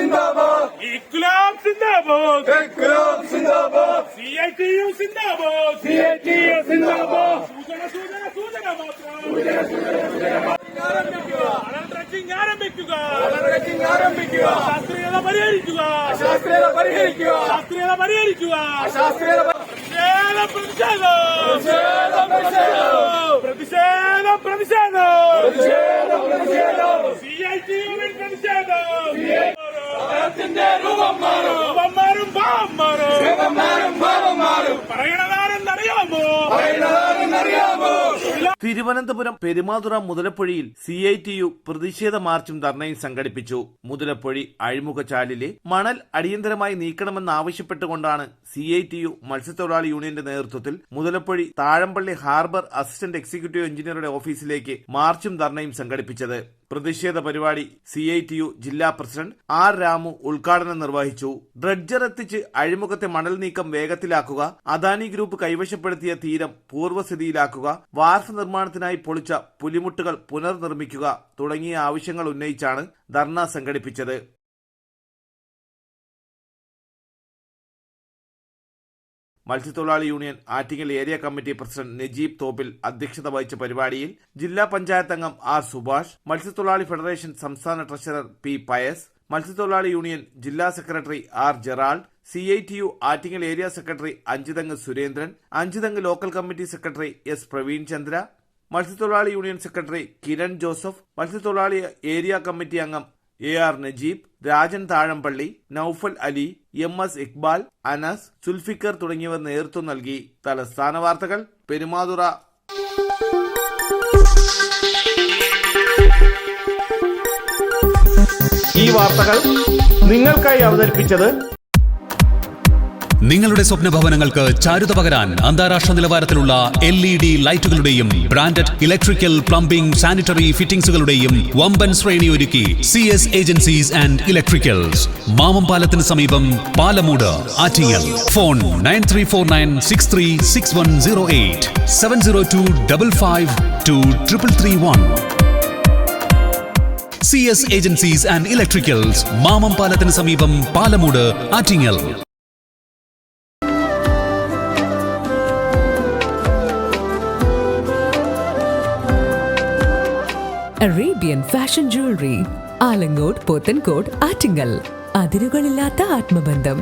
സിന്ദാബാദ് ഇൻക്ലാബ് സിന്ദാബാദ് ഇൻക്ലാബ് സിന്ദാബാദ് CITU സിന്ദാബാദ് CITU സിന്ദാബാദ് സൂചന മാത്രം ആരംഭിക്കുക ശാസ്ത്രീയത പരിഹരിക്കുക CITU രൂപം മാറും പറയണതാരെന്നറിയാമോ? തിരുവനന്തപുരം പെരുമാതുറ മുതലപ്പൊഴിയിൽ CITU പ്രതിഷേധ മാർച്ചും ധർണയും സംഘടിപ്പിച്ചു. മുതലപ്പൊഴി അഴിമുഖചാലിലെ മണൽ അടിയന്തരമായി നീക്കണമെന്നാവശ്യപ്പെട്ടുകൊണ്ടാണ് CITU മത്സ്യത്തൊഴിലാളി യൂണിയന്റെ നേതൃത്വത്തിൽ Muthalapozhi Thazhampally harbour assistant executive എഞ്ചിനീയറുടെ ഓഫീസിലേക്ക് മാർച്ചും ധർണയും സംഘടിപ്പിച്ചത്. പ്രതിഷേധ പരിപാടി CITU ജില്ലാ പ്രസിഡന്റ് R. രാമു ഉദ്ഘാടനം നിർവഹിച്ചു. ഡ്രഡ്ജർ എത്തിച്ച് അഴിമുഖത്തെ മണൽ നീക്കം വേഗത്തിലാക്കുക, അദാനി ഗ്രൂപ്പ് കൈവശപ്പെടുത്തിയ തീരം പൂർവ്വസ്ഥിതിയിലാക്കുക, വാർഫ് നിർമ്മാണത്തിനായി പൊളിച്ച പുലിമുട്ടുകൾ പുനർനിർമ്മിക്കുക തുടങ്ങിയ ആവശ്യങ്ങൾ ഉന്നയിച്ചാണ് ധർണ സംഘടിപ്പിച്ചത്. മത്സ്യത്തൊഴിലാളി union Attingal area committee president Najeeb Thoppil അധ്യക്ഷത വഹിച്ച പരിപാടിയിൽ ജില്ലാ പഞ്ചായത്ത് അംഗം R. സുഭാഷ്, മത്സ്യത്തൊഴിലാളി ഫെഡറേഷൻ സംസ്ഥാന ട്രഷറർ P. പയസ്, മത്സ്യത്തൊഴിലാളി യൂണിയൻ ജില്ലാ secretary R. Gerald, CITU Attingal area secretary Anchuthengu Surendran, Anchuthengu local committee secretary S. Praveen Chandra, മത്സ്യത്തൊഴിലാളി യൂണിയൻ സെക്രട്ടറി കിരൺ ജോസഫ്, മത്സ്യത്തൊഴിലാളി ഏരിയ കമ്മിറ്റി അംഗം AR. നജീബ്, രാജൻ താഴമ്പള്ളി, നൌഫൽ അലി, MS. ഇക്ബാൽ, അനസ്, സുൽഫിക്കർ തുടങ്ങിയവർ നേതൃത്വം നൽകി. തലസ്ഥാന വാർത്തകൾ പെരുമാതുറ. ഈ വാർത്തകൾ നിങ്ങൾക്കായി അവതരിപ്പിച്ചത് നിങ്ങളുടെ സ്വപ്ന ഭവനങ്ങൾക്ക് ചാരുത പകരാൻ അന്താരാഷ്ട്ര നിലവാരത്തിലുള്ള LED ലൈറ്റുകളുടെയും ബ്രാൻഡഡ് ഇലക്ട്രിക്കൽ, പ്ലംബിംഗ്, സാനിറ്ററി ഫിറ്റിംഗ്സുകളുടെയും വമ്പൻ ശ്രേണി ഒരുക്കി CS agencies and electricals. Mamam പാലത്തിന് സമീപം, Palamood, Attingal. Phone 9349636108 702552331. CS agencies and electricals, Mamam പാലത്തിന് സമീപം, Palamood, Attingal. Arabian Fashion Jewelry, Alangode, Pothencode, Attingal. അതിരുകളില്ലാത്ത ആത്മബന്ധം.